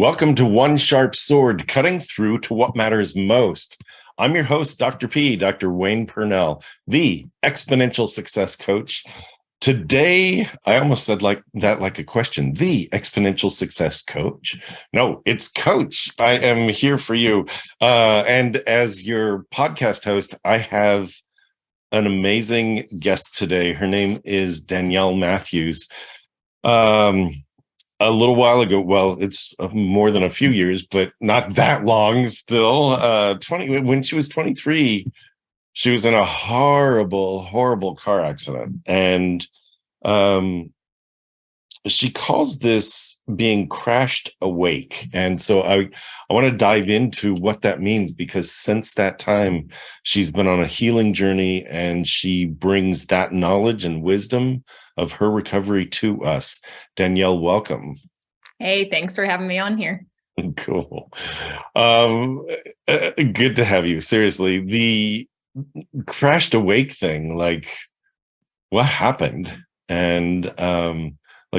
Welcome to One Sharp Sword, cutting through to what matters most. I'm your host, Dr. P, Dr. Wayne Pernell, the exponential success coach. Today, I almost said like a question, the exponential success coach. No, it's coach. I am here for you. And as your podcast host, I have an amazing guest today. Her name is Danielle Matthews. A little while ago, well, it's more than a few years, but not that long still. When she was 23, she was in a horrible car accident. And she calls this being crashed awake. And so I want to dive into what that means, because since that time, she's been on a healing journey and she brings that knowledge and wisdom of her recovery to us. Danielle, welcome. Hey, thanks for having me on here. Cool. Good to have you. Seriously, the crashed awake thing, like what happened? And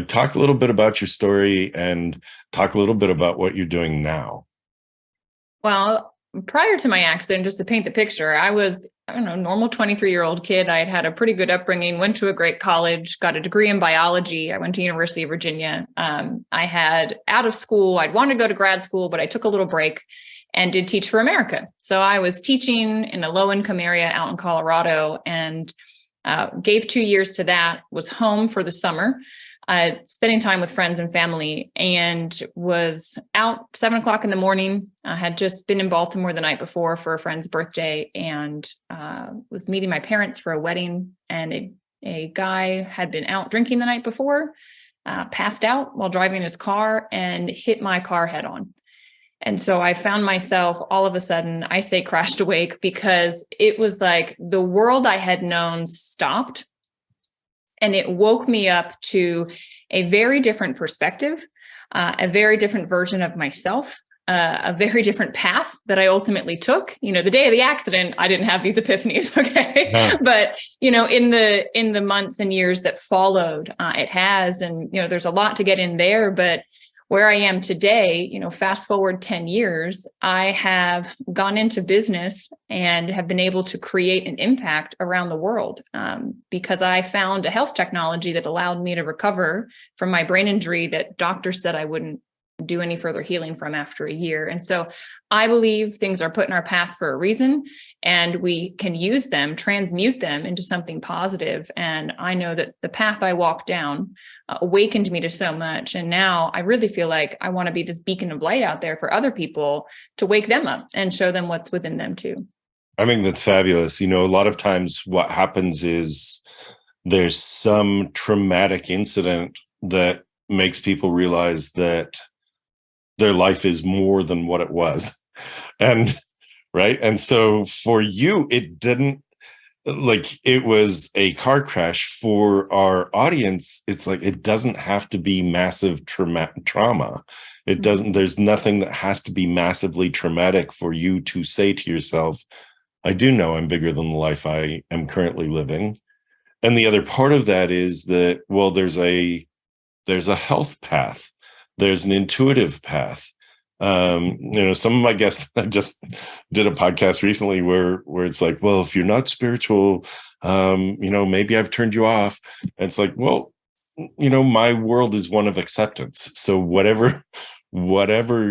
talk a little bit about your story and talk a little bit about what you're doing now. Well, prior to my accident, just to paint the picture, I was, normal 23-year-old kid. I had a pretty good upbringing, went to a great college, got a degree in biology. I went to University of Virginia. I had out of school, I'd wanted to go to grad school, but I took a little break and did Teach for America. So I was teaching in a low-income area out in Colorado and gave 2 years to that, was home for the summer, spending time with friends and family, and was out 7 o'clock in the morning. I had just been in Baltimore the night before for a friend's birthday and was meeting my parents for a wedding. And a guy had been out drinking the night before, passed out while driving his car and hit my car head on. And so I found myself all of a sudden, I say crashed awake, because it was like the world I had known stopped. And it woke me up to a very different perspective, a very different version of myself, a very different path that I ultimately took. The day of the accident, I didn't have these epiphanies, okay? No. But, in the months and years that followed, it has. And, there's a lot to get in there, but where I am today, fast forward 10 years, I have gone into business and have been able to create an impact around the world because I found a health technology that allowed me to recover from my brain injury that doctors said I wouldn't do any further healing from after a year. And so I believe things are put in our path for a reason, and we can use them, transmute them into something positive. And I know that the path I walked down awakened me to so much. And now I really feel like I want to be this beacon of light out there for other people to wake them up and show them what's within them too. I think that's fabulous. A lot of times what happens is there's some traumatic incident that makes people realize that their life is more than what it was. And right. And so for you, it didn't, it was a car crash. For our audience, it's like, it doesn't have to be massive trauma. It doesn't, there's nothing that has to be massively traumatic for you to say to yourself, I do know I'm bigger than the life I am currently living. And the other part of that is that, well, there's a health path. There's an intuitive path. Some of my guests, I just did a podcast recently where it's like, well, if you're not spiritual, maybe I've turned you off. And it's like, well, my world is one of acceptance. So whatever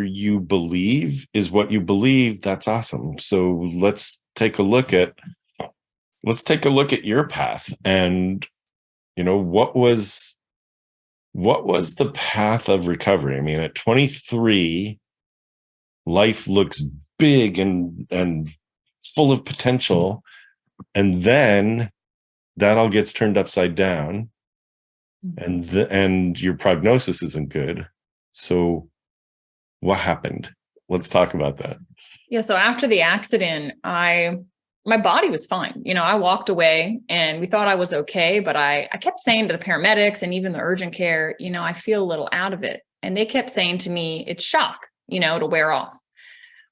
you believe is what you believe. That's awesome. So let's take a look at your path. And, what was the path of recovery? I mean, at 23, life looks big and full of potential. And then that all gets turned upside down, and your prognosis isn't good. So what happened? Let's talk about that. Yeah. So after the accident, my body was fine. I walked away and we thought I was okay, but I kept saying to the paramedics and even the urgent care, I feel a little out of it. And they kept saying to me, it's shock, it'll wear off.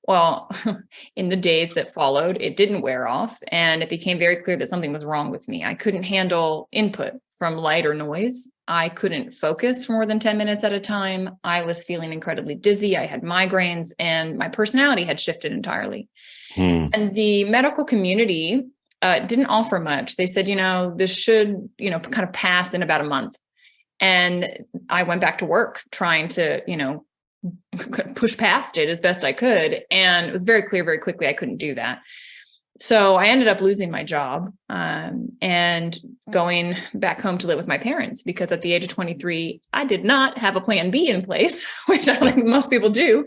Well, in the days that followed, it didn't wear off, and it became very clear that something was wrong with me. I couldn't handle input from light or noise. I couldn't focus for more than 10 minutes at a time. I was feeling incredibly dizzy. I had migraines, and my personality had shifted entirely. Hmm. And the medical community didn't offer much. They said, this should, kind of pass in about a month. And I went back to work trying to, push past it as best I could. And it was very clear very quickly I couldn't do that. So I ended up losing my job and going back home to live with my parents, because at the age of 23, I did not have a plan B in place, which I don't think most people do.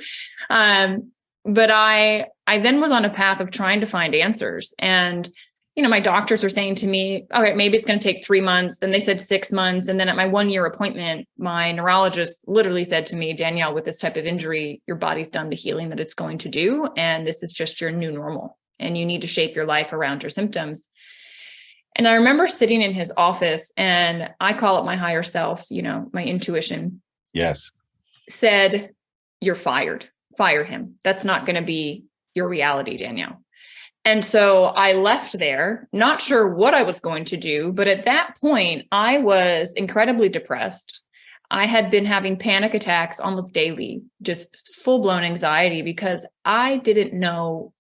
But I then was on a path of trying to find answers. And my doctors were saying to me, all right, maybe it's going to take 3 months. Then they said 6 months. And then at my 1-year appointment, my neurologist literally said to me, Danielle, with this type of injury, your body's done the healing that it's going to do. And this is just your new normal. And you need to shape your life around your symptoms. And I remember sitting in his office, and I call it my higher self, my intuition. Yes. Said, you're fired. Fire him. That's not going to be your reality, Danielle. And so I left there, not sure what I was going to do, but at that point, I was incredibly depressed. I had been having panic attacks almost daily, just full-blown anxiety, because I didn't know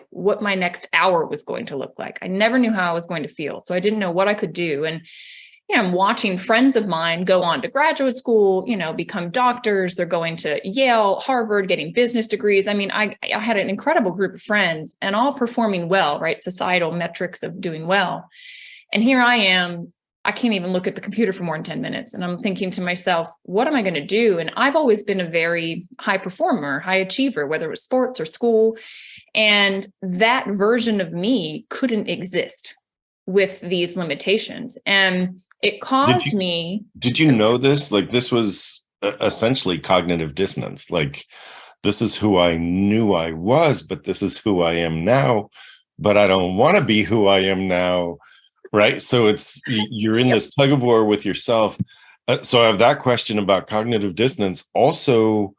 what my next hour was going to look like. I never knew how I was going to feel. So I didn't know what I could do. And I'm watching friends of mine go on to graduate school, become doctors. They're going to Yale, Harvard, getting business degrees. I mean, I had an incredible group of friends and all performing well, right? Societal metrics of doing well. And here I am, I can't even look at the computer for more than 10 minutes. And I'm thinking to myself, what am I going to do? And I've always been a very high performer, high achiever, whether it was sports or school. And that version of me couldn't exist with these limitations. And it caused me. Did you know this? This was essentially cognitive dissonance. This is who I knew I was, but this is who I am now, but I don't want to be who I am now. Right. So you're in this tug of war with yourself. So I have that question about cognitive dissonance. Also,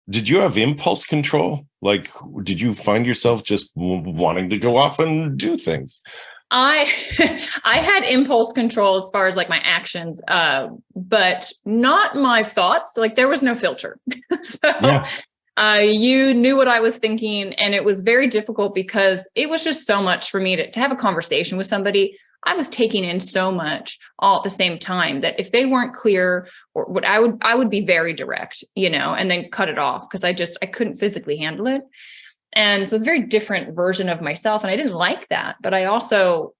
did you have impulse control? Did you find yourself just wanting to go off and do things? I had impulse control as far as my actions, but not my thoughts. There was no filter. So yeah. You knew what I was thinking, and it was very difficult because it was just so much for me to have a conversation with somebody. I was taking in so much all at the same time that if they weren't clear, or what I would be very direct, and then cut it off because I couldn't physically handle it. And so it's a very different version of myself. And I didn't like that. But I also,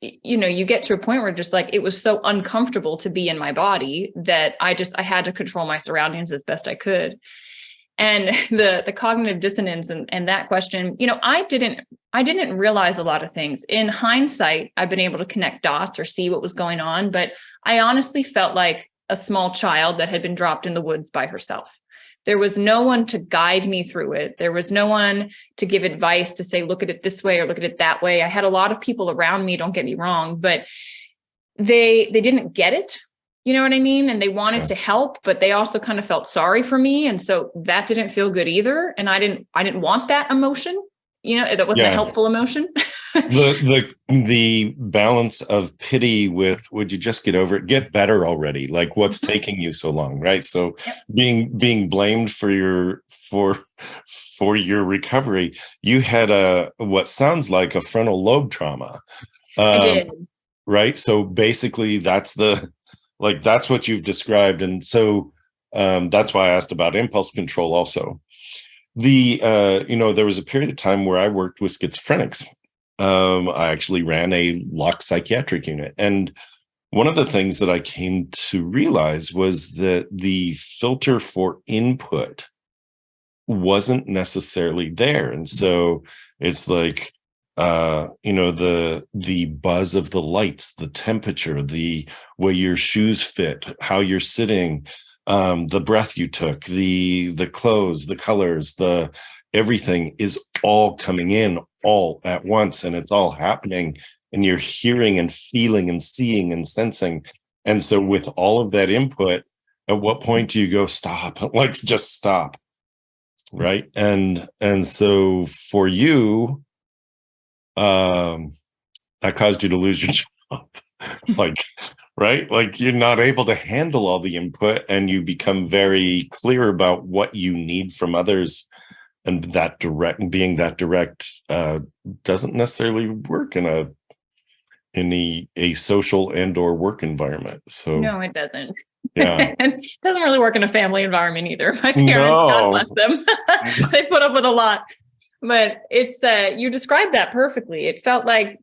you get to a point where just it was so uncomfortable to be in my body that I had to control my surroundings as best I could. And the cognitive dissonance and that question, I didn't realize a lot of things. In hindsight, I've been able to connect dots or see what was going on. But I honestly felt like a small child that had been dropped in the woods by herself. There was no one to guide me through it. There was no one to give advice to say, look at it this way or look at it that way. I had a lot of people around me, don't get me wrong, but they didn't get it. You know what I mean? And they wanted to help, but they also kind of felt sorry for me. And so that didn't feel good either. And I didn't want that emotion. That wasn't a helpful emotion. the balance of pity with, would you just get over it, get better already? What's taking you so long, right? So being blamed for your recovery, you had what sounds like a frontal lobe trauma. I did. Right. So basically that's what you've described. And so that's why I asked about impulse control also. There was a period of time where I worked with schizophrenics. I actually ran a locked psychiatric unit. And one of the things that I came to realize was that the filter for input wasn't necessarily there. And so it's the buzz of the lights, the temperature, the way your shoes fit, how you're sitting, the breath you took, the clothes, the colors, everything is all coming in all at once, and it's all happening, and you're hearing and feeling and seeing and sensing. And so with all of that input, at what point do you go, stop? Just stop. right? And so for you, that caused you to lose your job. Like, right? Like you're not able to handle all the input, and you become very clear about what you need from others. And that being that direct doesn't necessarily work in a social and or work environment. So No, it doesn't. yeah. And it doesn't really work in a family environment either. My parents, God No. bless them, they put up with a lot. But it's you described that perfectly. It felt like,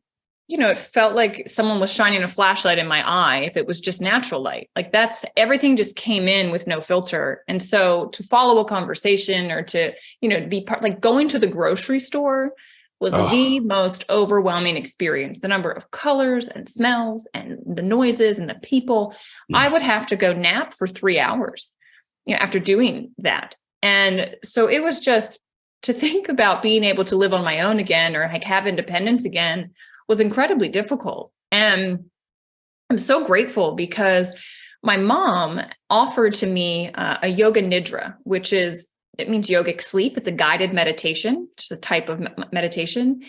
it felt like someone was shining a flashlight in my eye if it was just natural light. Like that's everything just came in with no filter. And so to follow a conversation or to, be part, like going to the grocery store was the most overwhelming experience. The number of colors and smells and the noises and the people. Yeah. I would have to go nap for 3 hours, after doing that. And so it was just to think about being able to live on my own again or like have independence again was incredibly difficult. And I'm so grateful because my mom offered to me a yoga nidra, which it means yogic sleep. It's a guided meditation, just a type of meditation.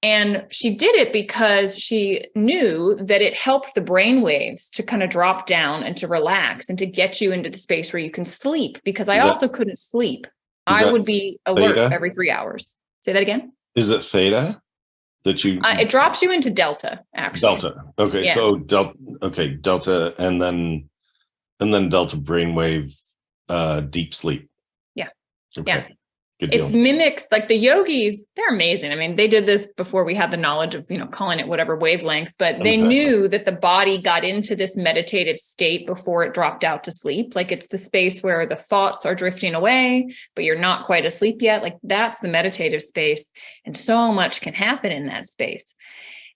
And she did it because she knew that it helped the brain waves to kind of drop down and to relax and to get you into the space where you can sleep, because I also couldn't sleep. I would be alert theta? Every 3 hours. Say that again. Is it theta that you? It drops you into delta, actually. Delta. Okay, Yeah. so delta, and then delta brainwave, deep sleep. Yeah. Okay. Yeah. Good deal. It mimics, like the yogis, they're amazing. I mean, they did this before we had the knowledge of, calling it whatever wavelength, but they knew that the body got into this meditative state before it dropped out to sleep. Like it's the space where the thoughts are drifting away, but you're not quite asleep yet. Like that's the meditative space. And so much can happen in that space.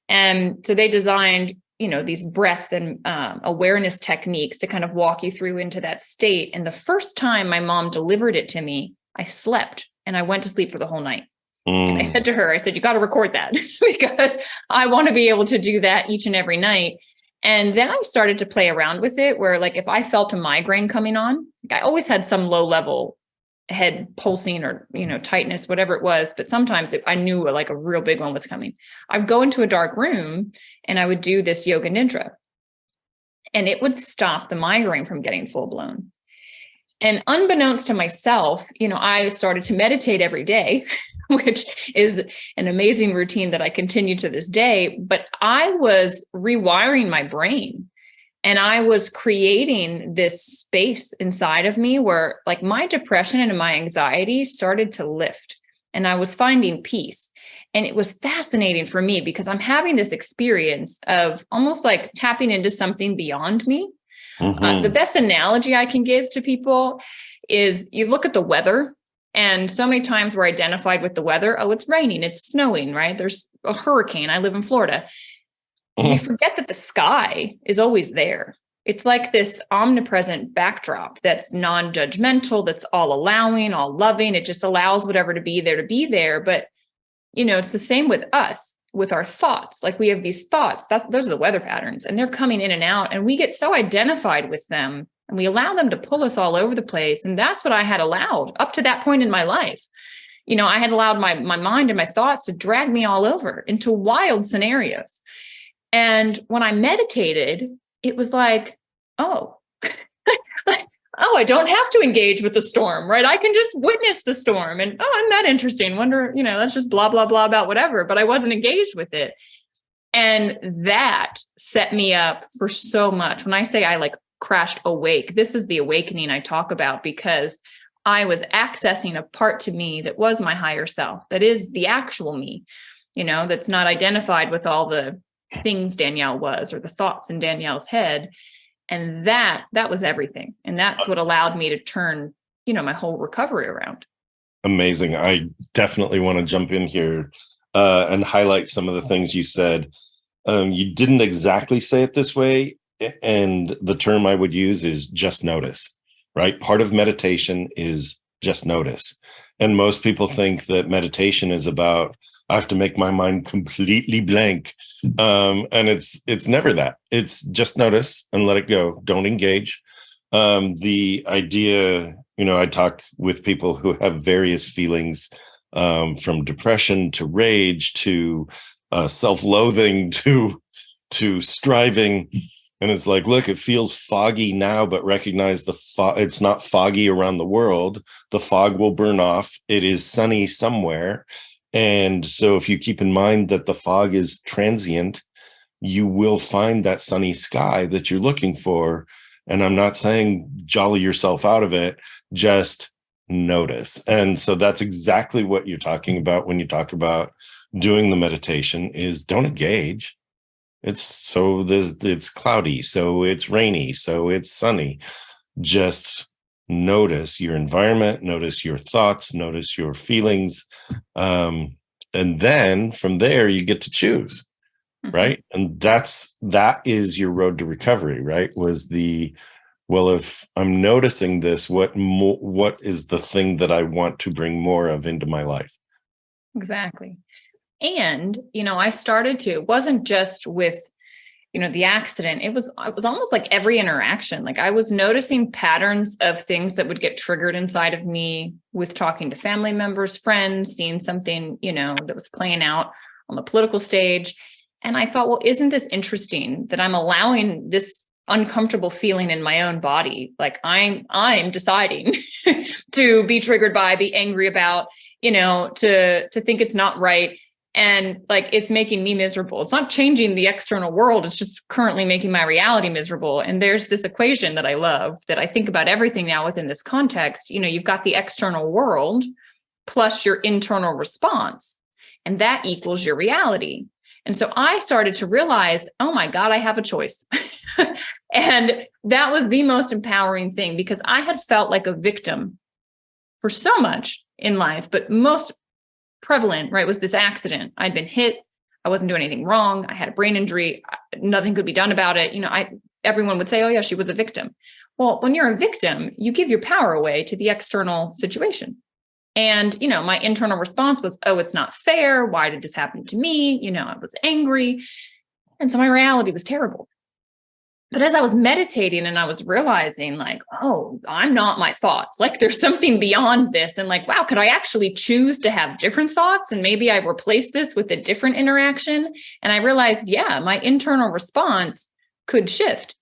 And so they designed, these breath and awareness techniques to kind of walk you through into that state. And the first time my mom delivered it to me, I slept. And I went to sleep for the whole night. And I said to her, you got to record that because I want to be able to do that each and every night. And then I started to play around with it where like, if I felt a migraine coming on, like I always had some low level head pulsing or, tightness, whatever it was. But sometimes I knew like a real big one was coming. I'd go into a dark room and I would do this yoga nidra and it would stop the migraine from getting full blown. And unbeknownst to myself, I started to meditate every day, which is an amazing routine that I continue to this day. But I was rewiring my brain and I was creating this space inside of me where like my depression and my anxiety started to lift and I was finding peace. And it was fascinating for me because I'm having this experience of almost like tapping into something beyond me. The best analogy I can give to people is you look at the weather, and so many times we're identified with the weather. Oh, it's raining, it's snowing, right? There's a hurricane. I live in Florida. We forget that the sky is always there. It's like this omnipresent backdrop that's non-judgmental, that's all allowing, all loving. It just allows whatever to be there. But, it's the same with us. With our thoughts, like we have these thoughts those are the weather patterns and they're coming in and out and we get so identified with them and we allow them to pull us all over the place. And that's what I had allowed up to that point in my life. I had allowed my mind and my thoughts to drag me all over into wild scenarios. And when I meditated, it was like, oh, I don't have to engage with the storm, right? I can just witness the storm and, isn't that interesting? Wonder, that's just blah, blah, blah about whatever, but I wasn't engaged with it. And that set me up for so much. When I say I like crashed awake, this is the awakening I talk about because I was accessing a part to me that was my higher self. That is the actual me, that's not identified with all the things Danielle was or the thoughts in Danielle's head. And that was everything. And that's what allowed me to turn, my whole recovery around. Amazing. I definitely want to jump in here and highlight some of the things you said. You didn't exactly say it this way. And the term I would use is just notice, right? Part of meditation is just notice. And most people think that meditation is about, I have to make my mind completely blank. And it's never that. It's just notice and let it go. Don't engage. The idea, I talk with people who have various feelings, from depression to rage to self-loathing to striving. And it's like, look, it feels foggy now, but recognize it's not foggy around the world. The fog will burn off. It is sunny somewhere. And so if you keep in mind that the fog is transient, you will find that sunny sky that you're looking for. And I'm not saying jolly yourself out of it, just notice. And so that's exactly what you're talking about when you talk about doing the meditation, is don't engage. It's cloudy, so it's rainy, so it's sunny. Just notice your environment, notice your thoughts, notice your feelings. And then from there, you get to choose, right? And that is your road to recovery, right? If I'm noticing this, what is the thing that I want to bring more of into my life? Exactly. And, I started to, it wasn't just with, the accident. It was almost like every interaction. Like I was noticing patterns of things that would get triggered inside of me with talking to family members, friends, seeing something, that was playing out on the political stage. And I thought, well, isn't this interesting that I'm allowing this uncomfortable feeling in my own body? Like I'm deciding to be triggered by, be angry about, to think it's not right. And like, it's making me miserable. It's not changing the external world. It's just currently making my reality miserable. And there's this equation that I love, that I think about everything now within this context. You've got the external world plus your internal response, and that equals your reality. And so I started to realize, oh my God, I have a choice. And that was the most empowering thing, because I had felt like a victim for so much in life, but most prevalent, right, was this accident. I'd been hit. I wasn't doing anything wrong. I had a brain injury. Nothing could be done about it. Everyone would say, oh yeah, she was a victim. Well, when you're a victim, you give your power away to the external situation. And, my internal response was, oh, it's not fair. Why did this happen to me? I was angry. And so my reality was terrible. But as I was meditating and I was realizing like, oh, I'm not my thoughts. Like there's something beyond this. And like, wow, could I actually choose to have different thoughts? And maybe I replace this with a different interaction. And I realized, yeah, my internal response could shift.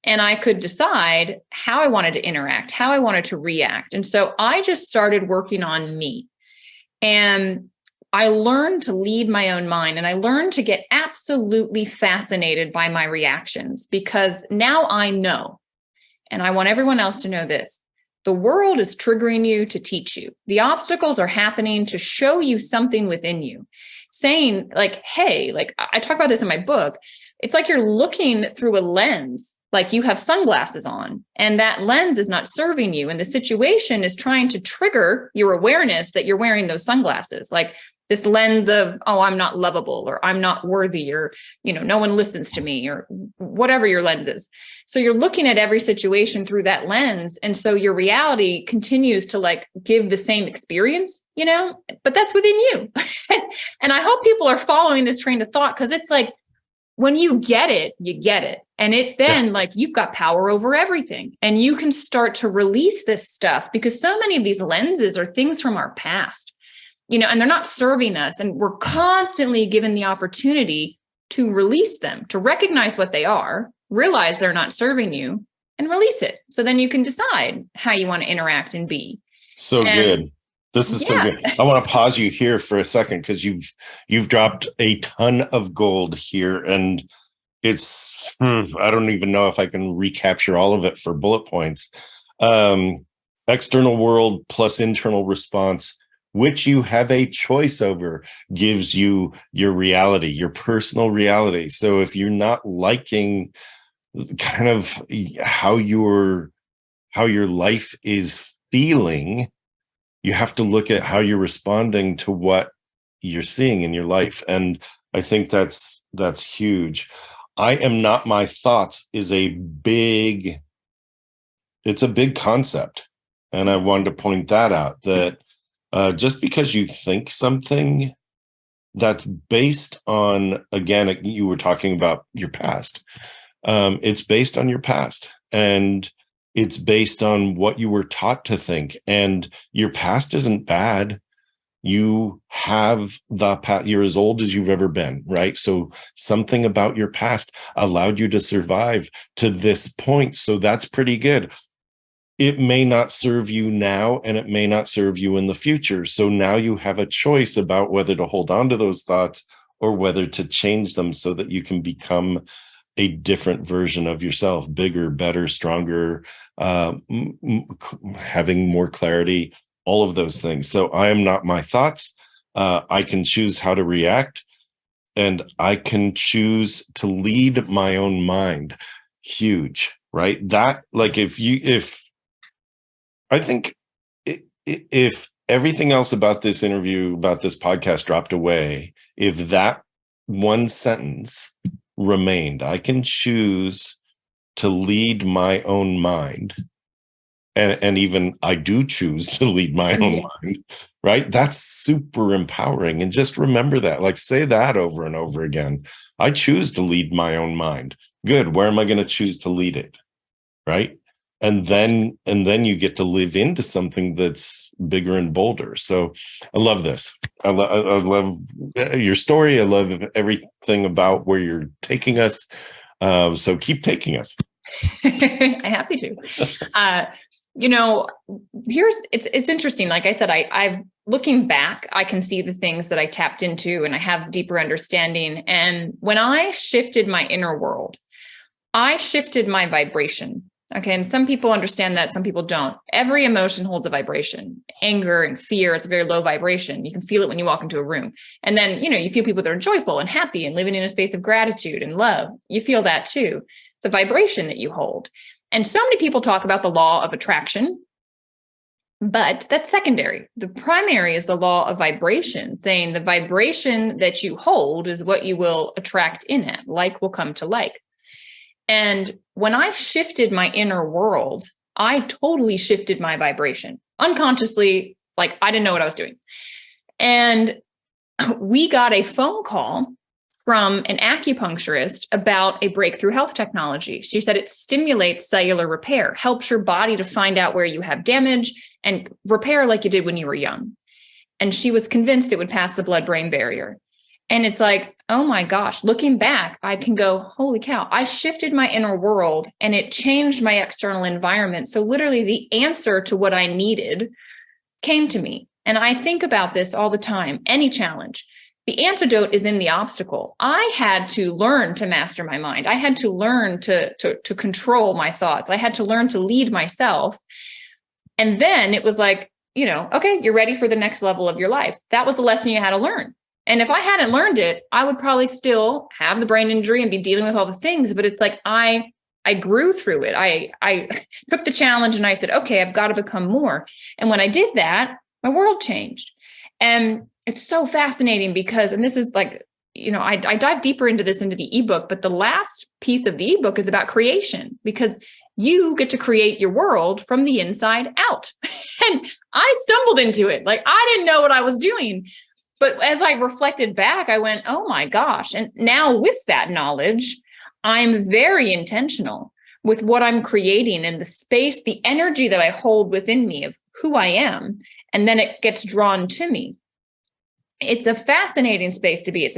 And I could decide how I wanted to interact, how I wanted to react. And so I just started working on me. And I learned to lead my own mind, and I learned to get absolutely fascinated by my reactions, because now I know, and I want everyone else to know this, the world is triggering you to teach you. The obstacles are happening to show you something within you, saying like, hey, like I talk about this in my book. It's like you're looking through a lens, like you have sunglasses on, and that lens is not serving you. And the situation is trying to trigger your awareness that you're wearing those sunglasses. Like this lens of, oh, I'm not lovable, or I'm not worthy, or, no one listens to me, or whatever your lens is. So you're looking at every situation through that lens. And so your reality continues to like give the same experience, but that's within you. And I hope people are following this train of thought, because it's like, when you get it, you get it. And it then like you've got power over everything, and you can start to release this stuff, because so many of these lenses are things from our past. And they're not serving us. And we're constantly given the opportunity to release them, to recognize what they are, realize they're not serving you, and release it. So then you can decide how you want to interact and be. Good. This is so good. I want to pause you here for a second, because you've dropped a ton of gold here. And it's, I don't even know if I can recapture all of it for bullet points. External world plus internal response, which you have a choice over, gives you your reality, your personal reality. So if you're not liking kind of how your life is feeling, you have to look at how you're responding to what you're seeing in your life. And I think that's huge. I am not my thoughts is a big concept. And I wanted to point that out, that just because you think something that's based on, again, you were talking about your past. It's based on your past. And It's based on what you were taught to think. And your past isn't bad. You have the past. You're as old as you've ever been, right? So something about your past allowed you to survive to this point. So that's pretty good. It may not serve you now, and it may not serve you in the future. So now you have a choice about whether to hold on to those thoughts or whether to change them so that you can become a different version of yourself, bigger, better, stronger, having more clarity, all of those things. So I am not my thoughts. I can choose how to react, and I can choose to lead my own mind. Huge, right? That, like, if I think if everything else about this interview, about this podcast dropped away, if that one sentence remained, I can choose to lead my own mind. And even I do choose to lead my own mind, right? That's super empowering. And just remember that, like, say that over and over again. I choose to lead my own mind. Good. Where am I going to choose to lead it? Right. And then you get to live into something that's bigger and bolder. So I love this. I love your story. I love everything about where you're taking us. So keep taking us. I'm happy to. It's interesting. Like I said, I've looking back, I can see the things that I tapped into, and I have deeper understanding. And when I shifted my inner world, I shifted my vibration. Okay. And some people understand that, some people don't. Every emotion holds a vibration. Anger and fear is a very low vibration. You can feel it when you walk into a room. And then, you feel people that are joyful and happy and living in a space of gratitude and love. You feel that too. It's a vibration that you hold. And so many people talk about the law of attraction, but that's secondary. The primary is the law of vibration, saying the vibration that you hold is what you will attract in it. Like will come to like. And when I shifted my inner world, I totally shifted my vibration unconsciously. Like I didn't know what I was doing. And we got a phone call from an acupuncturist about a breakthrough health technology. She said it stimulates cellular repair, helps your body to find out where you have damage and repair like you did when you were young. And she was convinced it would pass the blood-brain barrier. And it's like, oh my gosh, looking back, I can go, holy cow, I shifted my inner world and it changed my external environment. So literally the answer to what I needed came to me. And I think about this all the time, any challenge. The antidote is in the obstacle. I had to learn to master my mind. I had to learn to control my thoughts. I had to learn to lead myself. And then it was like, okay, you're ready for the next level of your life. That was the lesson you had to learn. And if I hadn't learned it, I would probably still have the brain injury and be dealing with all the things. But it's like I grew through it. I took the challenge and I said, okay, I've got to become more. And when I did that, my world changed. And it's so fascinating because, and this is like, I dive deeper into this into the ebook, but the last piece of the ebook is about creation, because you get to create your world from the inside out. And I stumbled into it. Like I didn't know what I was doing. But as I reflected back, I went, oh my gosh. And now with that knowledge, I'm very intentional with what I'm creating and the space, the energy that I hold within me of who I am. And then it gets drawn to me. It's a fascinating space to be. It's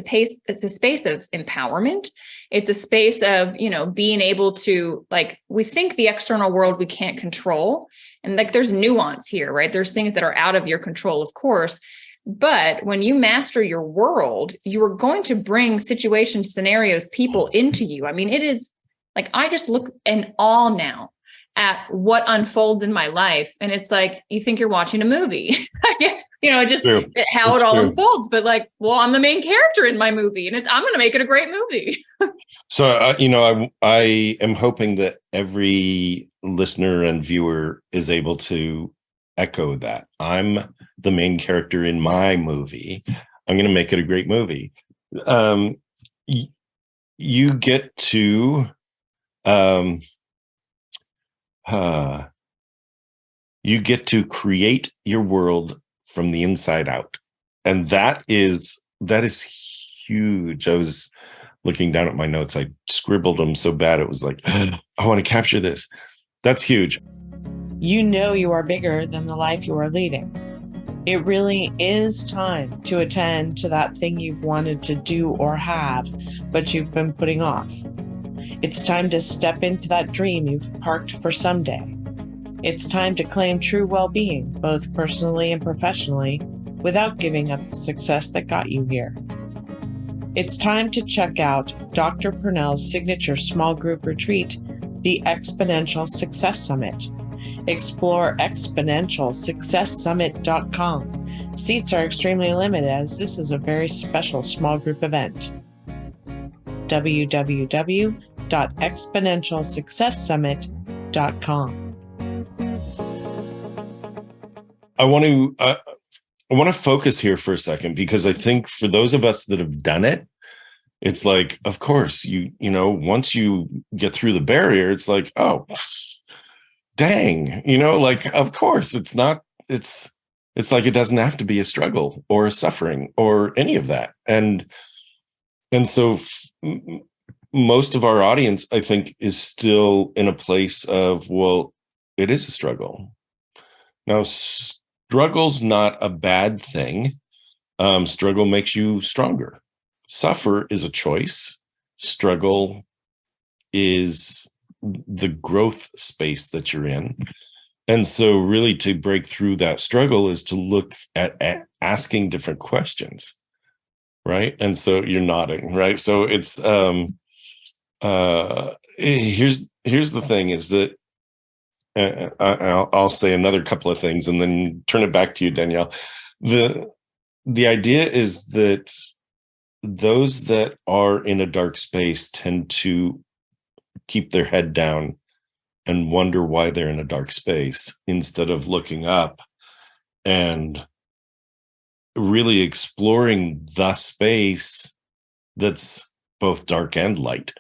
a space of empowerment. It's a space of, being able to, like, we think the external world we can't control. And like, there's nuance here, right? There's things that are out of your control, of course. But when you master your world, you are going to bring situations, scenarios, people into you. I mean, it is like, I just look in awe now at what unfolds in my life. And it's like, you think you're watching a movie, how it all unfolds. But like, well, I'm the main character in my movie and I'm going to make it a great movie. So, I am hoping that every listener and viewer is able to echo that. I'm the main character in my movie. I'm going to make it a great movie. You get to create your world from the inside out, and that is huge. I was looking down at my notes. I scribbled them so bad it was like, I want to capture this. That's huge. You know you are bigger than the life you are leading. It really is time to attend to that thing you've wanted to do or have, but you've been putting off. It's time to step into that dream you've parked for someday. It's time to claim true well-being, both personally and professionally, without giving up the success that got you here. It's time to check out Dr. Pernell's signature small group retreat, the Exponential Success Summit. Explore exponentialsuccesssummit.com. Seats are extremely limited as this is a very special small group event. www.exponentialsuccesssummit.com. I want to focus here for a second, because I think for those of us that have done it, it's like, of course, you know, once you get through the barrier, it's like, oh, dang, you know, like, of course, it's like it doesn't have to be a struggle or a suffering or any of that. And so most of our audience, I think, is still in a place of, well, it is a struggle. Now, struggle's not a bad thing. Struggle makes you stronger. Suffer is a choice. Struggle is the growth space that you're in. And so really to break through that struggle is to look at asking different questions, right? And so you're nodding, right? So it's here's the thing is that I'll say another couple of things and then turn it back to you, Danielle. The idea is that those that are in a dark space tend to keep their head down and wonder why they're in a dark space instead of looking up and really exploring the space that's both dark and light.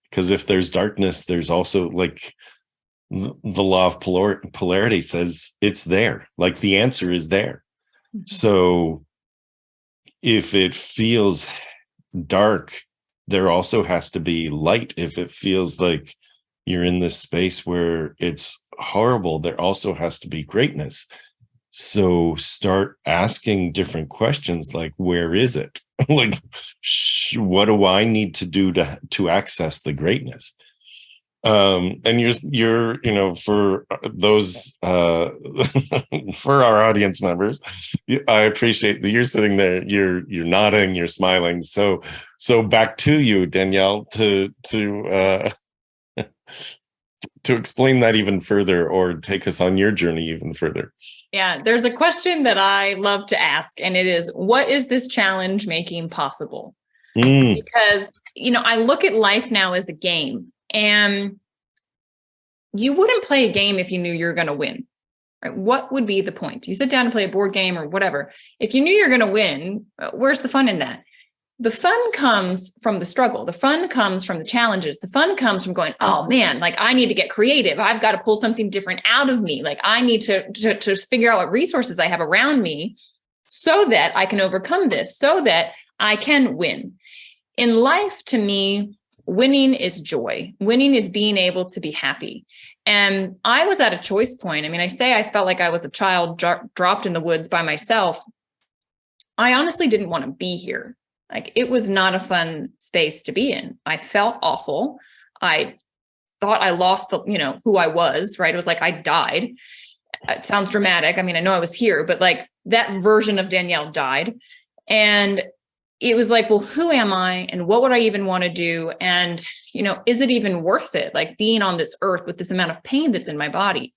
Because if there's darkness, there's also, like, the law of polarity says it's there. Like, the answer is there. Mm-hmm. So if it feels dark, there also has to be light. If it feels like you're in this space where it's horrible, there also has to be greatness. So start asking different questions, like, where is it? Like, what do I need to do to access the greatness? And you're, you know, for those, for our audience members, I appreciate that you're sitting there, you're nodding, you're smiling. So back to you, Danielle, to explain that even further, or take us on your journey even further. Yeah, there's a question that I love to ask, and it is, what is this challenge making possible? Because, you know, I look at life now as a game, and you wouldn't play a game if you knew you're going to win, right? What would be the point? You sit down and play a board game or whatever. If you knew you're going to win, where's the fun in that? The fun comes from the struggle. The fun comes from the challenges. The fun comes from going, oh man, like, I need to get creative. I've got to pull something different out of me. Like, I need to figure out what resources I have around me so that I can overcome this, so that I can win. In life, to me, winning is joy. Winning is being able to be happy. And I was at a choice point. I mean, I say I felt like I was a child dropped in the woods by myself. I honestly didn't want to be here. Like, it was not a fun space to be in. I felt awful. I thought I lost who I was, right? It was like I died. It sounds dramatic. I mean, I know I was here, but like, that version of Danielle died. And it was like, well, who am I? And what would I even want to do? And, you know, is it even worth it? Like, being on this earth with this amount of pain that's in my body.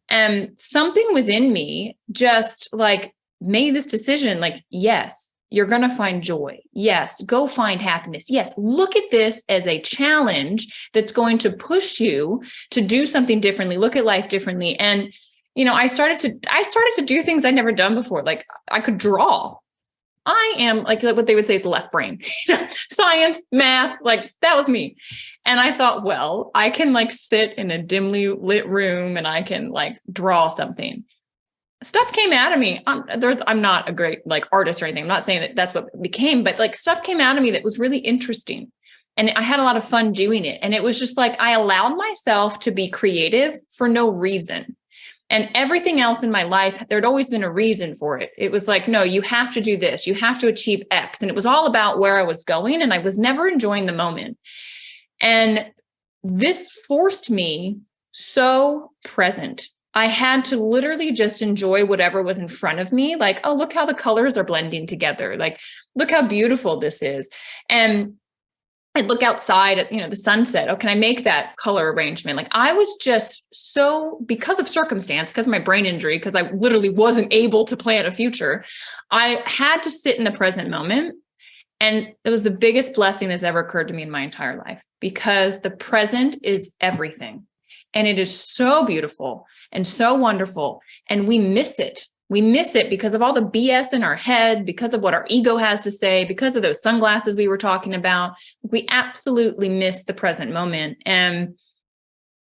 And something within me just like made this decision, like, yes, you're going to find joy. Yes, go find happiness. Yes, look at this as a challenge that's going to push you to do something differently, look at life differently. And, you know, I started to do things I'd never done before. Like, I could draw. I am like what they would say is left brain, science, math, like that was me. And I thought, well, I can like sit in a dimly lit room and I can like draw something. Stuff came out of me. I'm not a great like artist or anything. I'm not saying that that's what it became, but like stuff came out of me that was really interesting. And I had a lot of fun doing it. And it was just like, I allowed myself to be creative for no reason. And everything else in my life, there'd always been a reason for it. It was like, no, you have to do this. You have to achieve X. And it was all about where I was going. And I was never enjoying the moment. And this forced me so present. I had to literally just enjoy whatever was in front of me. Like, oh, look how the colors are blending together. Like, look how beautiful this is. And I'd look outside at, the sunset. Oh, can I make that color arrangement? Like, I was just so, because of circumstance, because of my brain injury, because I literally wasn't able to plan a future, I had to sit in the present moment. And it was the biggest blessing that's ever occurred to me in my entire life, because the present is everything. And it is so beautiful and so wonderful. And we miss it. We miss it because of all the BS in our head, because of what our ego has to say, because of those sunglasses we were talking about. We absolutely miss the present moment. And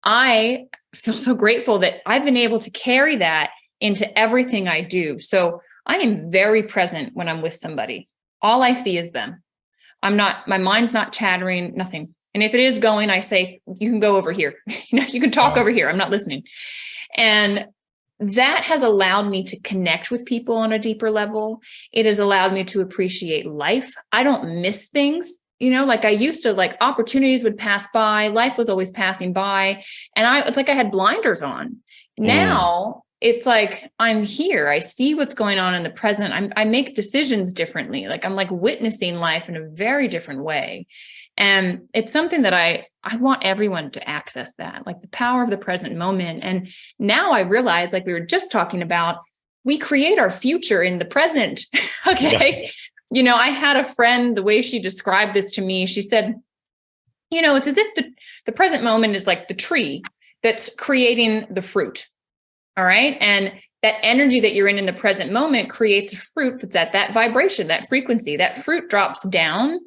I feel so grateful that I've been able to carry that into everything I do. So I am very present when I'm with somebody. All I see is them. My mind's not chattering, nothing. And if it is going, I say, you can go over here. You can talk over here. I'm not listening. And that has allowed me to connect with people on a deeper level. It has allowed me to appreciate life. I don't miss things, like I used to. Like, opportunities would pass by. Life was always passing by. And it's like I had blinders on. Now it's like, I'm here. I see what's going on in the present. I make decisions differently. Like, I'm like witnessing life in a very different way. And it's something that I want everyone to access, that, like the power of the present moment. And now I realize, like we were just talking about, we create our future in the present. Okay. Yeah. I had a friend, the way she described this to me, she said, it's as if the present moment is like the tree that's creating the fruit. All right. And that energy that you're in the present moment creates a fruit that's at that vibration, that frequency. That fruit drops down.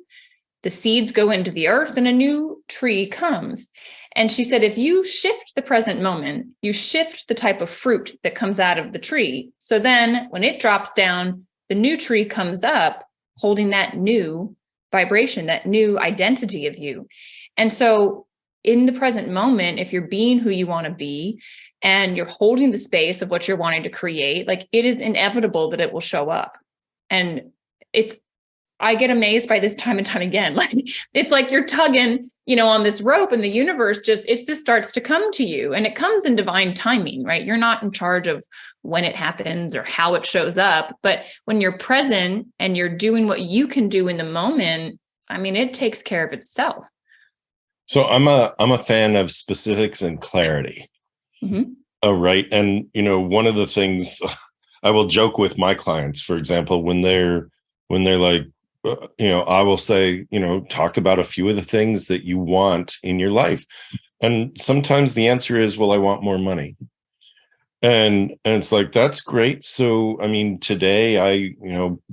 The seeds go into the earth and a new tree comes. And she said, if you shift the present moment, you shift the type of fruit that comes out of the tree. So then when it drops down, the new tree comes up holding that new vibration, that new identity of you. And so in the present moment, if you're being who you want to be and you're holding the space of what you're wanting to create, like, it is inevitable that it will show up. And I get amazed by this time and time again. Like, it's like you're tugging, on this rope, and the universe just starts to come to you, and it comes in divine timing, right? You're not in charge of when it happens or how it shows up, but when you're present and you're doing what you can do in the moment, it takes care of itself. So I'm a fan of specifics and clarity. Mm-hmm. Oh, right. And, one of the things I will joke with my clients, for example, when they're like, I will say, talk about a few of the things that you want in your life. And sometimes the answer is, well, I want more money. And it's like, that's great. So, today I,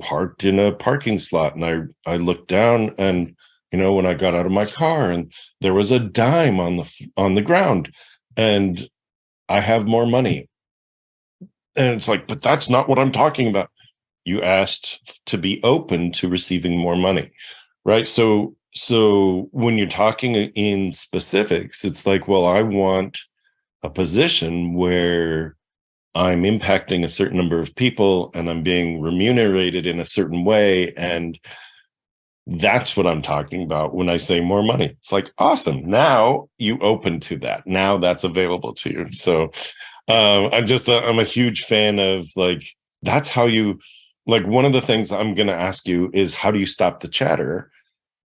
parked in a parking slot, and I looked down, and, when I got out of my car, and there was a dime on the ground, and I have more money. And it's like, but that's not what I'm talking about. You asked to be open to receiving more money, right? So when you're talking in specifics, it's like, well, I want a position where I'm impacting a certain number of people and I'm being remunerated in a certain way. And that's what I'm talking about when I say more money. It's like, awesome. Now you open to that. Now that's available to you. So I'm a huge fan of, like, that's how you, like, one of the things I'm going to ask you is, how do you stop the chatter?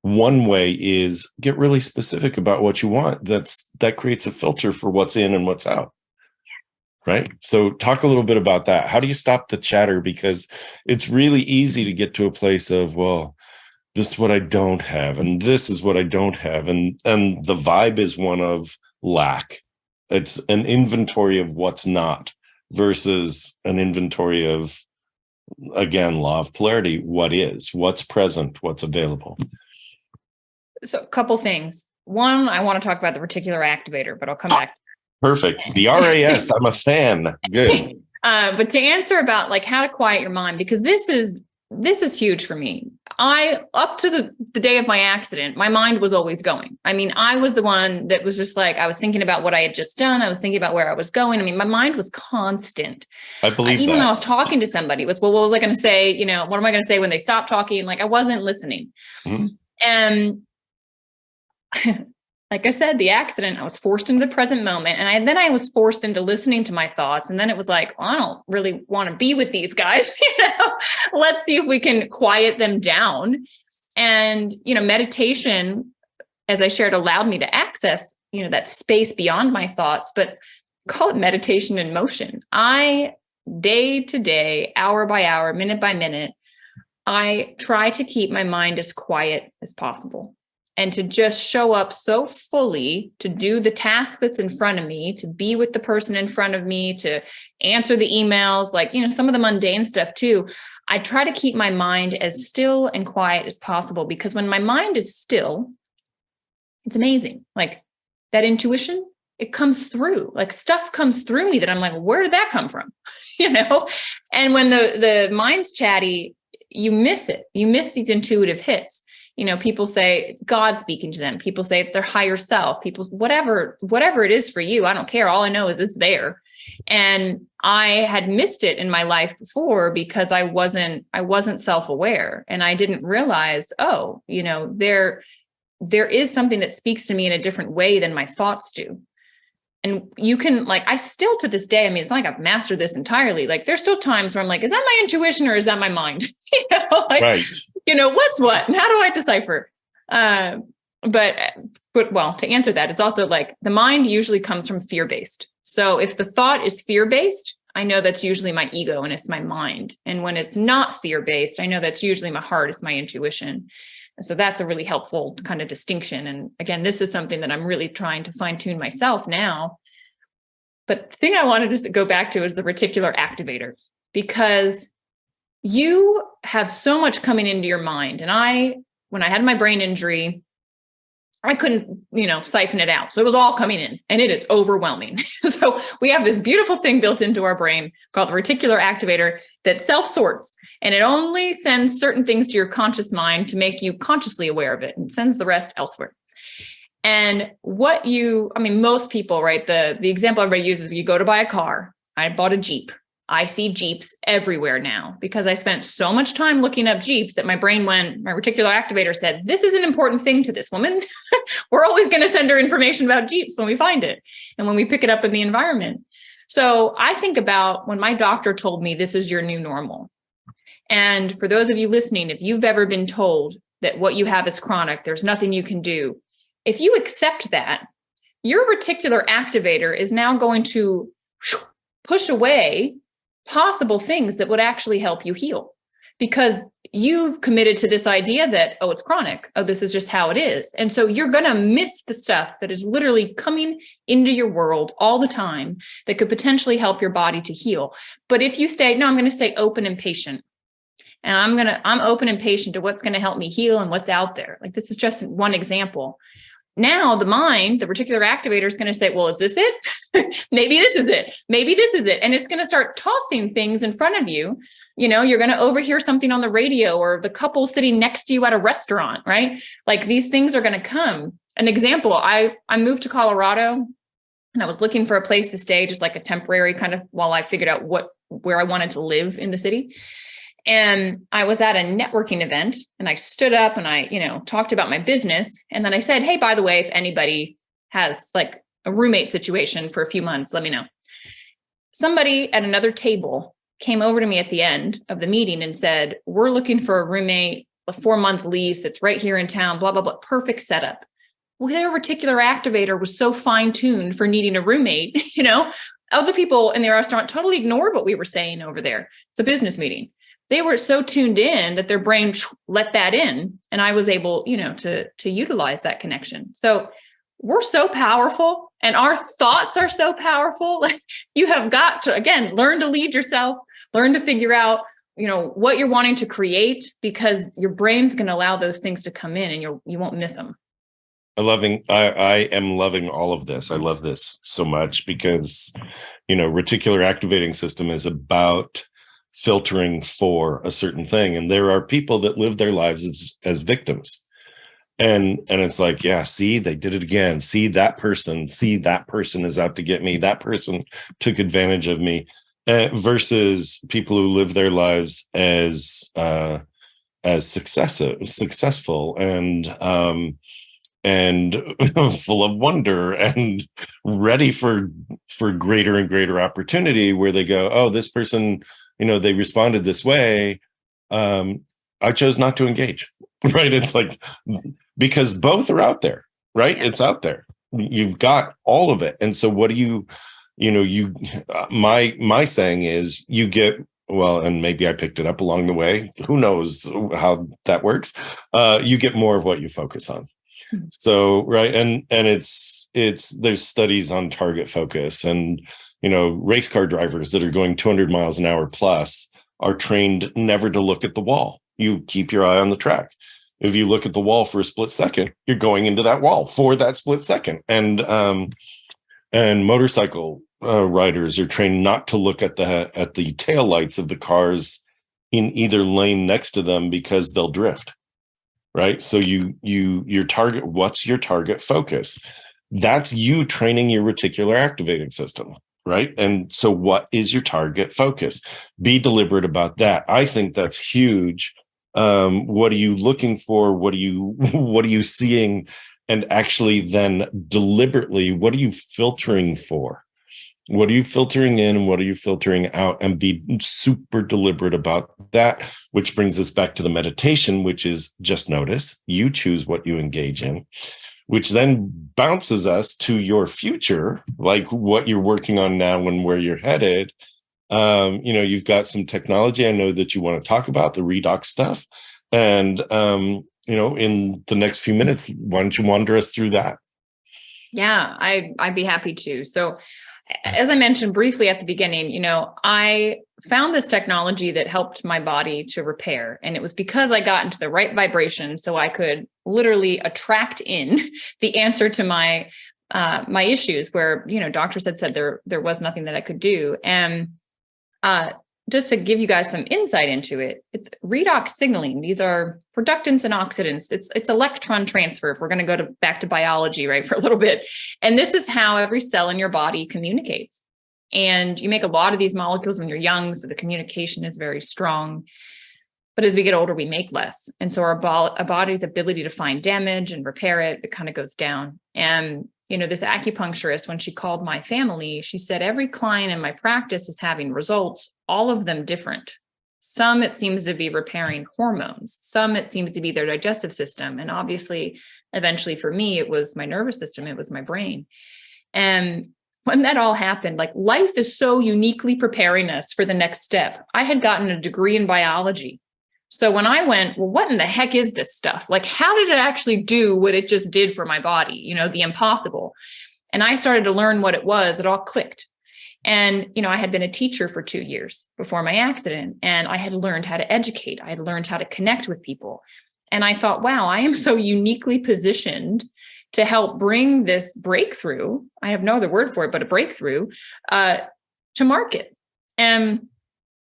One way is get really specific about what you want. That creates a filter for what's in and what's out. Right. So talk a little bit about that. How do you stop the chatter? Because it's really easy to get to a place of, well, this is what I don't have, and this is what I don't have. And the vibe is one of lack. It's an inventory of what's not versus an inventory of, again, law of polarity. What is, what's present, what's available. So a couple things. One, I want to talk about the reticular activator, but I'll come back. Perfect. The RAS, I'm a fan. Good. But to answer about, like, how to quiet your mind, because this is this is huge for me. Up to the day of my accident, my mind was always going. I mean, I was the one that was just like, I was thinking about what I had just done. I was thinking about where I was going. I mean, my mind was constant. I believe Even that. when I was talking to somebody, it was, well, what was I going to say? You know, what am I going to say when they stop talking? Like, I wasn't listening. Mhm. And like I said, the accident, I was forced into the present moment. And then I was forced into listening to my thoughts. And then it was like, well, I don't really want to be with these guys. Let's see if we can quiet them down. And, meditation, as I shared, allowed me to access, that space beyond my thoughts, but call it meditation in motion. Day to day, hour by hour, minute by minute, I try to keep my mind as quiet as possible. And to just show up so fully to do the task that's in front of me, to be with the person in front of me, to answer the emails, like, some of the mundane stuff too. I try to keep my mind as still and quiet as possible, because when my mind is still, it's amazing. Like that intuition, it comes through, like stuff comes through me that I'm like, where did that come from? And when the mind's chatty, you miss it. You miss these intuitive hits. People say it's God speaking to them. People say it's their higher self. People, whatever it is for you, I don't care. All I know is it's there. And I had missed it in my life before because I wasn't self-aware, and I didn't realize, there is something that speaks to me in a different way than my thoughts do. And you can, like, I still to this day, I mean, it's not like I've mastered this entirely. Like, there's still times where I'm like, is that my intuition or is that my mind? Right. What's what? And how do I decipher? But to answer that, it's also like the mind usually comes from fear-based. So if the thought is fear-based, I know that's usually my ego and it's my mind. And when it's not fear-based, I know that's usually my heart, it's my intuition. And so that's a really helpful kind of distinction. And again, this is something that I'm really trying to fine tune myself now. But the thing I wanted to go back to is the reticular activator, because you have so much coming into your mind. And when I had my brain injury, I couldn't, siphon it out. So it was all coming in, and it is overwhelming. So we have this beautiful thing built into our brain called the reticular activator that self-sorts, and it only sends certain things to your conscious mind to make you consciously aware of it, and sends the rest elsewhere. And most people, right? The example everybody uses, when you go to buy a car, I bought a Jeep. I see Jeeps everywhere now because I spent so much time looking up Jeeps that my reticular activator said, this is an important thing to this woman. We're always going to send her information about Jeeps when we find it and when we pick it up in the environment. So I think about when my doctor told me this is your new normal. And for those of you listening, if you've ever been told that what you have is chronic, there's nothing you can do. If you accept that, your reticular activator is now going to push away possible things that would actually help you heal, because you've committed to this idea that, it's chronic. Oh, this is just how it is. And so you're going to miss the stuff that is literally coming into your world all the time that could potentially help your body to heal. But if you I'm going to stay open and patient, and I'm open and patient to what's going to help me heal and what's out there. Like, this is just one example. Now the mind, the reticular activator, is going to say, well, is this it? Maybe this is it. Maybe this is it. And it's going to start tossing things in front of you. You're going to overhear something on the radio, or the couple sitting next to you at a restaurant, right? Like, these things are going to come. An example, I moved to Colorado, and I was looking for a place to stay, just like a temporary kind of, while I figured out where I wanted to live in the city. And I was at a networking event, and I stood up and I, talked about my business. And then I said, hey, by the way, if anybody has like a roommate situation for a few months, let me know. Somebody at another table came over to me at the end of the meeting and said, we're looking for a roommate, a 4-month lease. It's right here in town, blah, blah, blah. Perfect setup. Well, their reticular activator was so fine-tuned for needing a roommate, other people in the restaurant totally ignored what we were saying over there. It's a business meeting. They were so tuned in that their brain let that in. And I was able, to utilize that connection. So we're so powerful, and our thoughts are so powerful. Like, you have got to, again, learn to lead yourself, learn to figure out, what you're wanting to create, because your brain's going to allow those things to come in, and you won't miss them. I am loving all of this. I love this so much because, reticular activating system is about filtering for a certain thing. And there are people that live their lives as victims. And it's like, yeah, see, they did it again. See that person is out to get me. That person took advantage of me. Versus people who live their lives as successful and full of wonder and ready for greater and greater opportunity, where they go, oh, this person, they responded this way. I chose not to engage. Right. It's like, because both are out there, right? Yeah. It's out there. You've got all of it. And so what do you my saying is, you get, well, and maybe I picked it up along the way, who knows how that works. You get more of what you focus on. So, right. And it's there's studies on target focus, and, race car drivers that are going 200 miles an hour plus are trained never to look at the wall. You keep your eye on the track. If you look at the wall for a split second, you're going into that wall for that split second. And motorcycle riders are trained not to look at the tail lights of the cars in either lane next to them, because they'll drift. Right. So what's your target focus? That's you training your reticular activating system. Right. And so what is your target focus? Be deliberate about that. I think that's huge. What are you looking for? What are you seeing? And actually then deliberately, what are you filtering for? What are you filtering in and what are you filtering out? And be super deliberate about that, which brings us back to the meditation, which is just notice. You choose what you engage in, which then bounces us to your future, like what you're working on now and where you're headed. You've got some technology I know that you want to talk about, the redox stuff. And, in the next few minutes, why don't you wander us through that? Yeah, I'd be happy to. So as I mentioned briefly at the beginning, I found this technology that helped my body to repair. And it was because I got into the right vibration, so I could literally attract in the answer to my issues, where, doctors had said there was nothing that I could do. And just to give you guys some insight into it, it's redox signaling. These are reductants and oxidants. It's electron transfer, if we're going to go back to biology, right, for a little bit. And this is how every cell in your body communicates. And you make a lot of these molecules when you're young, so the communication is very strong. But as we get older, we make less. And so our body's ability to find damage and repair it kind of goes down. And this acupuncturist, when she called my family, she said, every client in my practice is having results, all of them different. Some, it seems to be repairing hormones. Some, it seems to be their digestive system. And obviously, eventually for me, it was my nervous system. It was my brain. And when that all happened, like, life is so uniquely preparing us for the next step. I had gotten a degree in biology. So when I went, well, what in the heck is this stuff? Like, how did it actually do what it just did for my body? The impossible. And I started to learn what it was. It all clicked. And, I had been a teacher for 2 years before my accident, and I had learned how to educate. I had learned how to connect with people. And I thought, wow, I am so uniquely positioned to help bring this breakthrough. I have no other word for it, but a breakthrough to market. And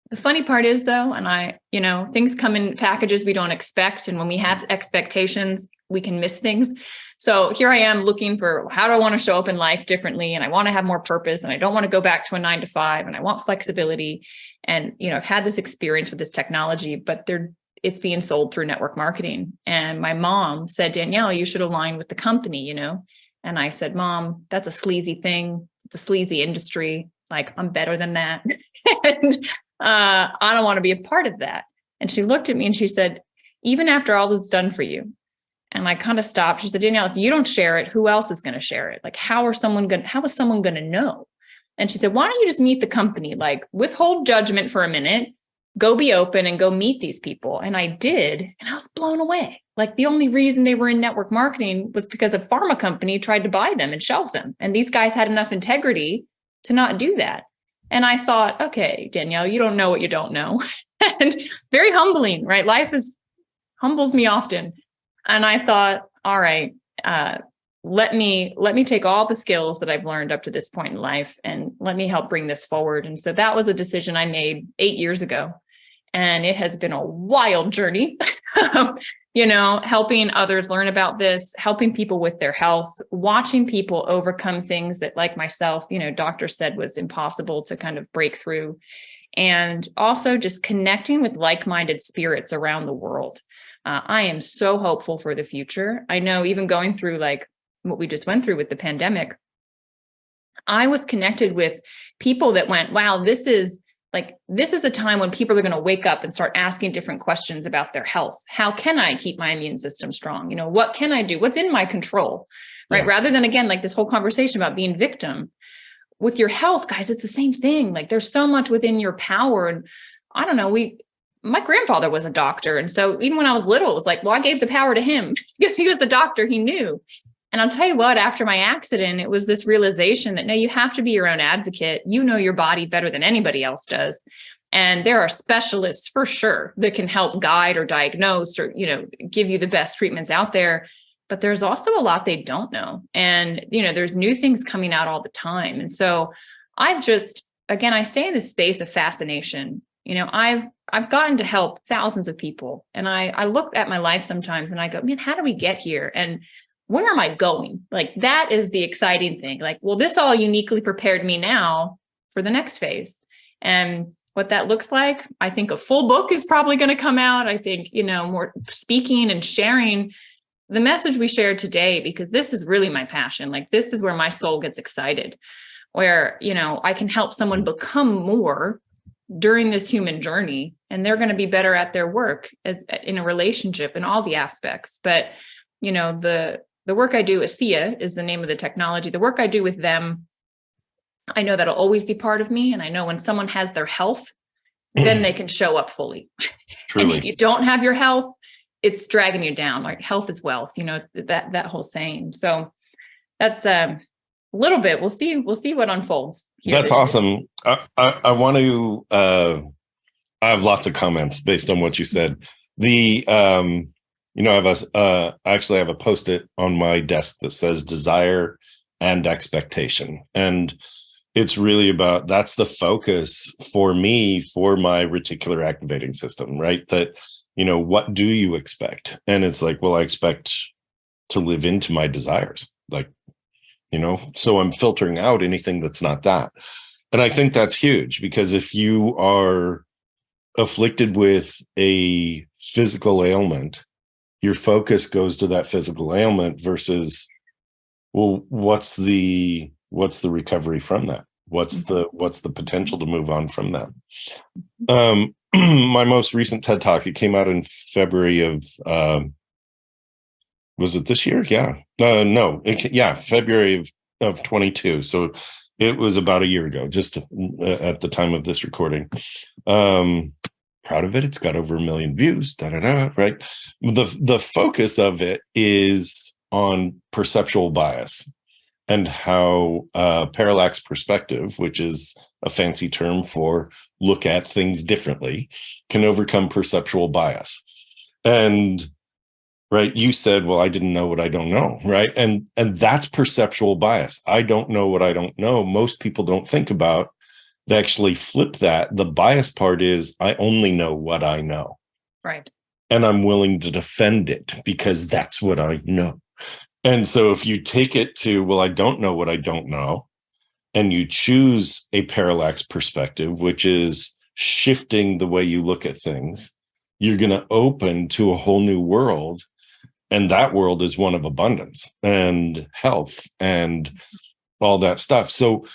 the funny part is, though, and things come in packages we don't expect. And when we have expectations, we can miss things. So here I am looking for, how do I want to show up in life differently? And I want to have more purpose, and I don't want to go back to a 9-to-5, and I want flexibility. And, I've had this experience with this technology, but it's being sold through network marketing. And my mom said, Danielle, you should align with the company, And I said, Mom, that's a sleazy thing. It's a sleazy industry. Like, I'm better than that. And I don't want to be a part of that. And she looked at me and she said, even after all that's done for you. And I kind of stopped. She said, Danielle, if you don't share it, who else is going to share it? Like, how is someone going to know? And she said, why don't you just meet the company? Like, withhold judgment for a minute, go be open and go meet these people. And I did. And I was blown away. Like, the only reason they were in network marketing was because a pharma company tried to buy them and shelve them. And these guys had enough integrity to not do that. And I thought, okay, Danielle, you don't know what you don't know. And very humbling, right? Life humbles me often. And I thought, all right, let me take all the skills that I've learned up to this point in life and let me help bring this forward. And so that was a decision I made 8 years ago. And it has been a wild journey, helping others learn about this, helping people with their health, watching people overcome things that, like myself, doctors said was impossible to kind of break through. And also just connecting with like-minded spirits around the world. I am so hopeful for the future. I know even going through like what we just went through with the pandemic, I was connected with people that went, wow, this is a time when people are going to wake up and start asking different questions about their health. How can I keep my immune system strong? What can I do? What's in my control? Right. Yeah. Rather than, again, like this whole conversation about being victim with your health, guys, it's the same thing. Like there's so much within your power. And I don't know, my grandfather was a doctor. And so even when I was little, it was like, well, I gave the power to him because he was the doctor, he knew. And I'll tell you what, after my accident, it was this realization that no, you have to be your own advocate. You know your body better than anybody else does. And there are specialists for sure that can help guide or diagnose or, give you the best treatments out there. But there's also a lot they don't know. And, there's new things coming out all the time. And so I stay in this space of fascination. I've gotten to help thousands of people. And I look at my life sometimes and I go, man, how do we get here? And where am I going? Like, that is the exciting thing. Like, well, this all uniquely prepared me now for the next phase. And what that looks like, I think a full book is probably going to come out. I think, more speaking and sharing the message we shared today, because this is really my passion. Like, this is where my soul gets excited, where, I can help someone become more during this human journey, and they're going to be better at their work as in a relationship in all the aspects. But, the work I do, ASEA is the name of the technology. The work I do with them, I know that'll always be part of me. And I know when someone has their health, then they can show up fully. Truly. And if you don't have your health, it's dragging you down. Like, health is wealth, that whole saying. So that's a little bit. We'll see what unfolds here. That's awesome. I want to, I have lots of comments based on what you said. I actually have a Post-it on my desk that says desire and expectation. And it's really about, that's the focus for me, for my reticular activating system, right? That, what do you expect? And it's like, well, I expect to live into my desires. Like, so I'm filtering out anything that's not that. And I think that's huge, because if you are afflicted with a physical ailment, your focus goes to that physical ailment versus, well, what's the recovery from that? What's the potential to move on from that? My most recent TED Talk, it came out in February of, was it this year? Yeah. February of 22. So it was about a year ago, just at the time of this recording. Proud of it. It's got over 1 million views, right? The focus of it is on perceptual bias and how parallax perspective, which is a fancy term for look at things differently, can overcome perceptual bias. And right, you said, well, I didn't know what I don't know, right? And that's perceptual bias. I don't know what I don't know. Most people don't think about. They actually flip that. The bias part is I only know what I know. Right. And I'm willing to defend it because that's what I know. And so if you take it to, well, I don't know what I don't know, and you choose a parallax perspective, which is shifting the way you look at things, you're going to open to a whole new world. And that world is one of abundance and health and all that stuff. So,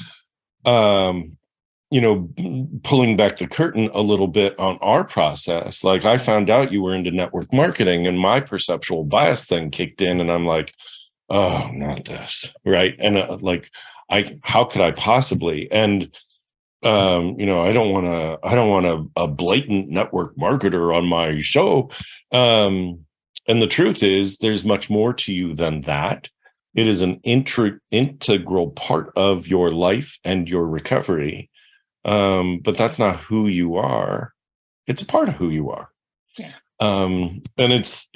pulling back the curtain a little bit on our process, like I found out you were into network marketing and my perceptual bias thing kicked in, and I'm like, oh, not this. Right. And how could I possibly? And, I don't want a blatant network marketer on my show. And the truth is there's much more to you than that. It is an integral part of your life and your recovery. But that's not who you are. It's a part of who you are. Yeah. And it's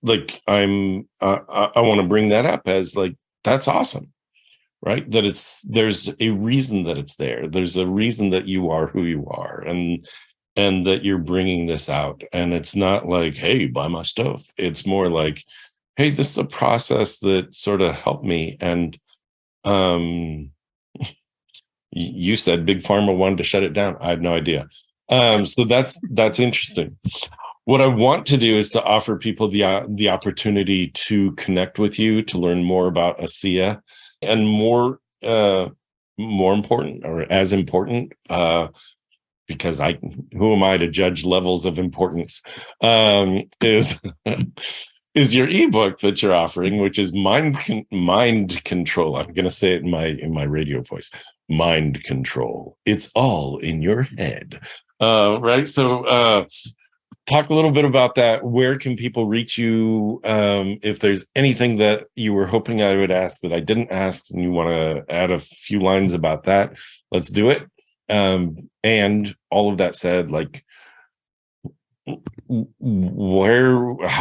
like I want to bring that up as like that's awesome, right? That there's a reason that it's there. There's a reason that you are who you are, and that you're bringing this out. And it's not like, hey, buy my stuff. It's more like, hey, this is a process that sort of helped me. And you said Big Pharma wanted to shut it down. I have no idea. So that's interesting. What I want to do is to offer people the opportunity to connect with you, to learn more about ASEA, and more important, or as important, because who am I to judge levels of importance, is is your ebook that you're offering, which is mind control. I'm going to say it in my radio voice. Mind control. It's all in your head. Right. So talk a little bit about that. Where can people reach you? If there's anything that you were hoping I would ask that I didn't ask, and you want to add a few lines about that, let's do it. And all of that said, like, how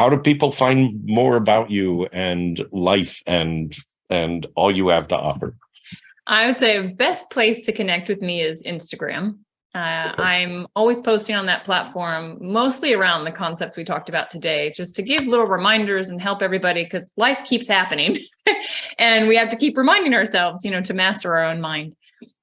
do people find more about you and life and all you have to offer? I would say the best place to connect with me is Instagram. Okay. I'm always posting on that platform, mostly around the concepts we talked about today, just to give little reminders and help everybody, because life keeps happening and we have to keep reminding ourselves, to master our own mind.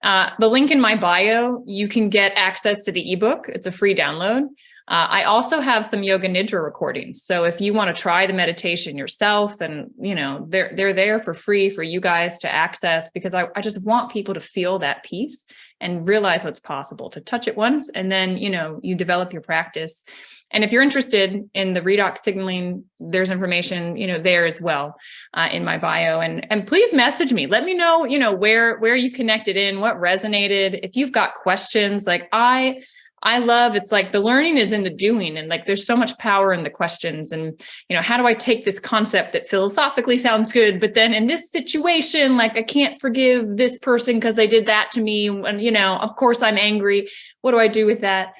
The link in my bio, you can get access to the ebook. It's a free download. I also have some yoga nidra recordings. So if you want to try the meditation yourself, and they're there for free for you guys to access, because I just want people to feel that peace and realize what's possible, to touch it once, and then you develop your practice. And if you're interested in the redox signaling, there's information there as well in my bio. And please message me. Let me know where you connected in, what resonated. If you've got questions, like I love, it's like the learning is in the doing, and like there's so much power in the questions. And how do I take this concept that philosophically sounds good, but then in this situation, like I can't forgive this person because they did that to me, and of course I'm angry. What do I do with that?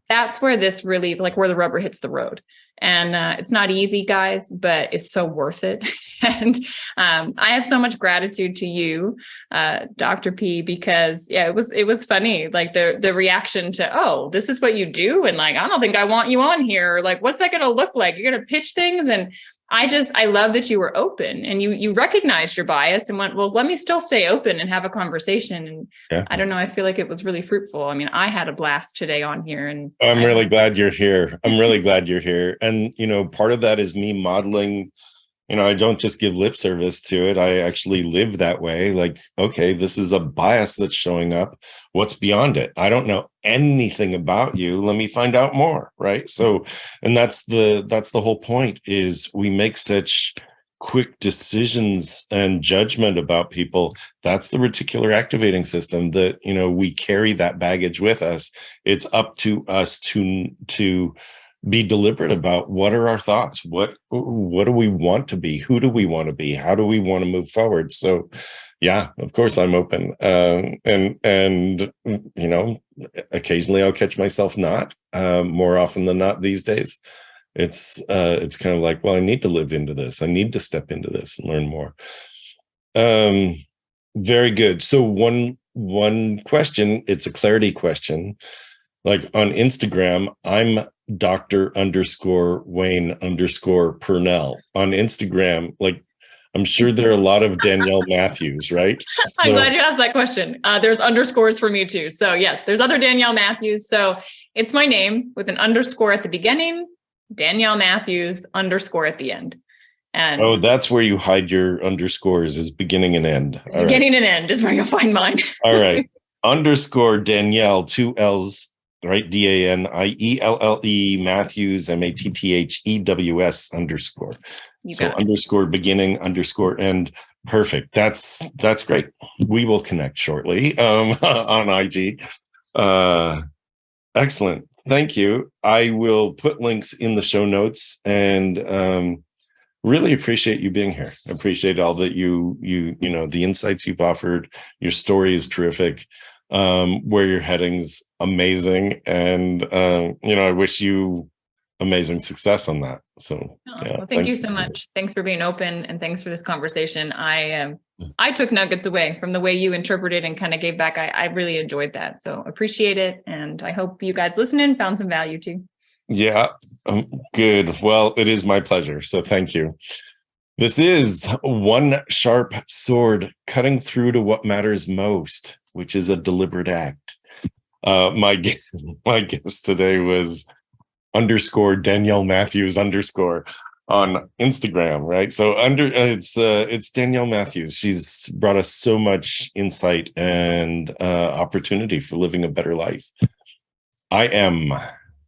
That's where this really, like, where the rubber hits the road. And it's not easy, guys, but it's so worth it. And I have so much gratitude to you, Dr. P, because it was funny, like the reaction to, oh, this is what you do, and like, I don't think I want you on here. Like, what's that going to look like? You're going to pitch things, and I love that you were open and you recognized your bias and went, well, let me still stay open and have a conversation. And yeah. I don't know, I feel like it was really fruitful. I mean, I had a blast today on here, and I'm really glad you're here. I'm really glad you're here. And, part of that is me modeling. I don't just give lip service to it. I actually live that way. Like, okay, this is a bias that's showing up. What's beyond it? I don't know anything about you. Let me find out more. Right. So, and that's the whole point, is we make such quick decisions and judgment about people. That's the reticular activating system that, we carry that baggage with us. It's up to us to be deliberate about what are our thoughts, what do we want to be, who do we want to be, how do we want to move forward. So yeah, of course I'm open, and occasionally I'll catch myself not, more often than not these days. It's kind of like, well, I need to live into this, I need to step into this and learn more. Very good. So one question, it's a clarity question. Like on Instagram, I'm Dr._Wayne_Pernell on Instagram. Like, I'm sure there are a lot of Danielle Matthews, right? So, I'm glad you asked that question. There's underscores for me too. So yes, there's other Danielle Matthews. So it's my name with an underscore at the beginning, Danielle Matthews _ at the end. And that's where you hide your underscores, is beginning and end. Beginning and end is where you'll find mine. All right. _ Danielle, 2 L's. Right, DANIELLE Matthews, MATTHEWS _. So underscore beginning, underscore end. Perfect. That's great. We will connect shortly on IG. Excellent. Thank you. I will put links in the show notes, and really appreciate you being here. Appreciate all that you the insights you've offered. Your story is terrific. Where you're heading's amazing, and I wish you amazing success on that. So yeah, well, thank you so much. Thanks for being open, and thanks for this conversation. I took nuggets away from the way you interpreted and kind of gave back. I really enjoyed that. So appreciate it. And I hope you guys listening found some value too. Yeah, good. Well, it is my pleasure. So thank you. This is One Sharp Sword, cutting through to what matters most, which is a deliberate act. My guest today was _Danielle Matthews _ on Instagram, right? So it's Danielle Matthews. She's brought us so much insight and opportunity for living a better life. I am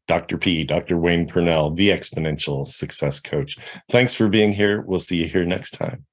Dr. Wayne Pernell, the Exponential Success Coach. Thanks for being here. We'll see you here next time.